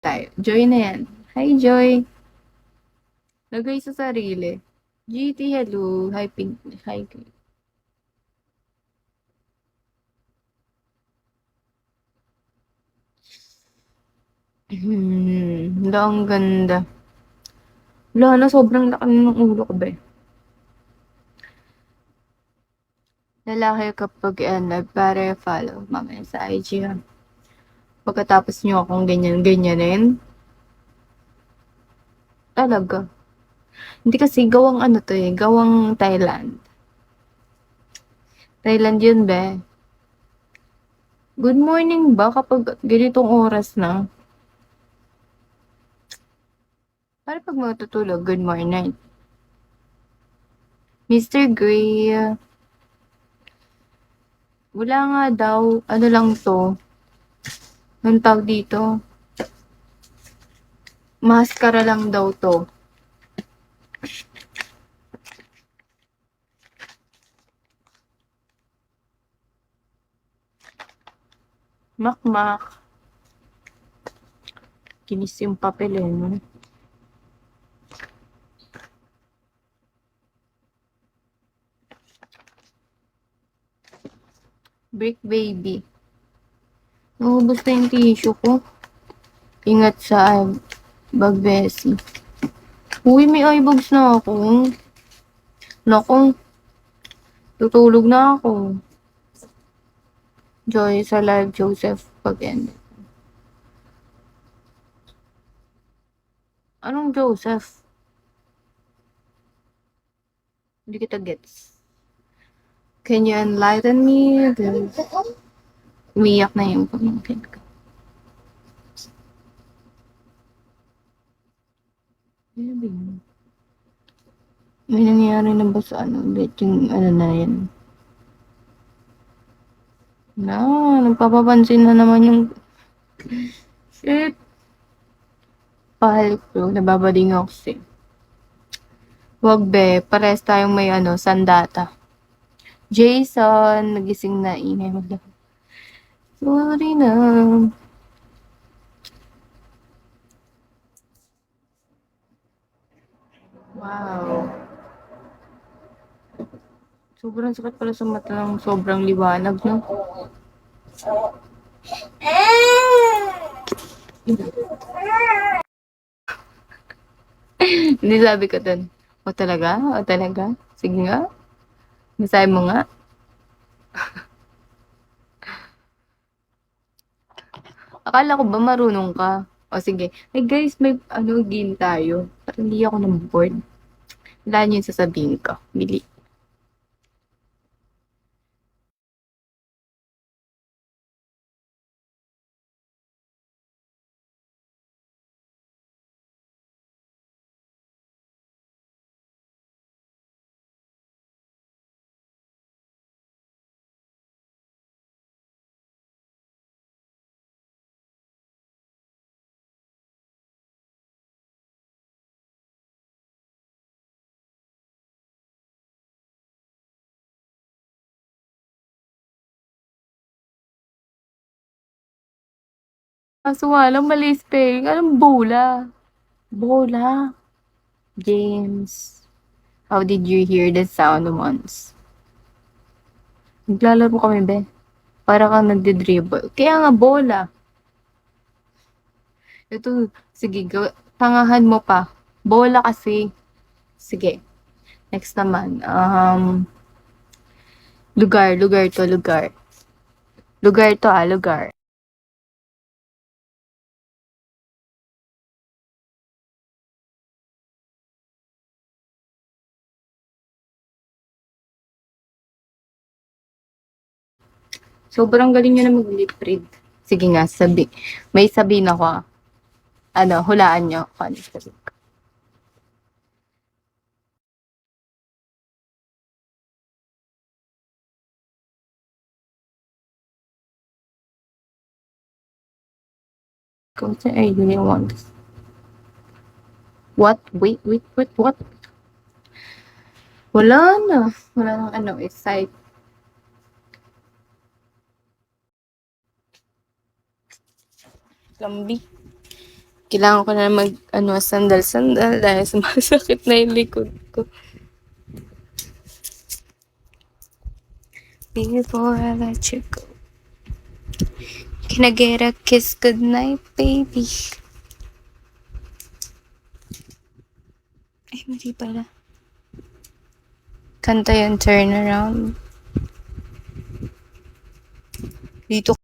tayo. Joy na yan. Hi, Joy. Lagay sa sarili. GT, hello. Hi, Pink. Hi, Grace. Wala, ang ganda. Wala na, sobrang laki ng ulo ko ba eh. Lalaki kapag pare follow mamaya sa IG ha. Pagkatapos nyo akong ganyan-ganyanin. Talaga. Hindi kasi gawang ano to eh, gawang Thailand. Thailand yun be. Good morning ba kapag ganitong oras na? Para pag matutulog, good morning. Mr. Gray, wala nga daw, ano lang to, anong tawag dito? Maskara lang daw to. Makmak. Kinis yung papel eh, no? Brick baby. Naubos na yung tissue ko. Ingat sa bagbesi. Uy, may eyebags na ako. Naku, tutulog na ako. Joy sa live, Joseph pag-end. Anong Joseph? Hindi kita gets. Can you enlighten me? Umiyak na yung pamangkin ko. Ano ba yun? May nangyari na ba sa ano? Ulit yung ano na yan. Na, nagpapapansin na naman yung shit. Pahal ko, nababading ako kasi. Wag be, pares tayong may ano, sandata. Jason, nagising na ingay mo lang. Sorry na. Wow. Sobrang sakit pala sa mata ng sobrang liwanag, no? Hindi sabi ko dun. O talaga? O talaga? Sige nga. Masabi mo nga. Akala ko ba marunong ka? O sige. Hey guys, may ano, game tayo. Parang hindi ako ng board. Wala niyo yung sasabihin ko. Bili. Kaso nga lang, mali spelling. Anong bola? Bola. James. How did you hear the sound once? Naglalaro kami, be. Para kang nagde-dribble. Kaya nga, bola. Ito, sige, tangahan mo pa. Bola kasi. Sige. Next naman. Lugar to, lugar. Lugar to, lugar. Sobrang galing nyo na mag-lip read. Sige nga, may sabihin ako. Ano, hulaan nyo. Ano sabihin ko? Kung sa I really want this. What? Wait, what? Wala na. Wala nang ano, excite. Lambi. Kailangan ko na sandal-sandal dahil sumasakit na yung likod ko. Before I let you go, can I get a kiss goodnight, baby? Ay, mali pala. Kanta yung turn around. Dito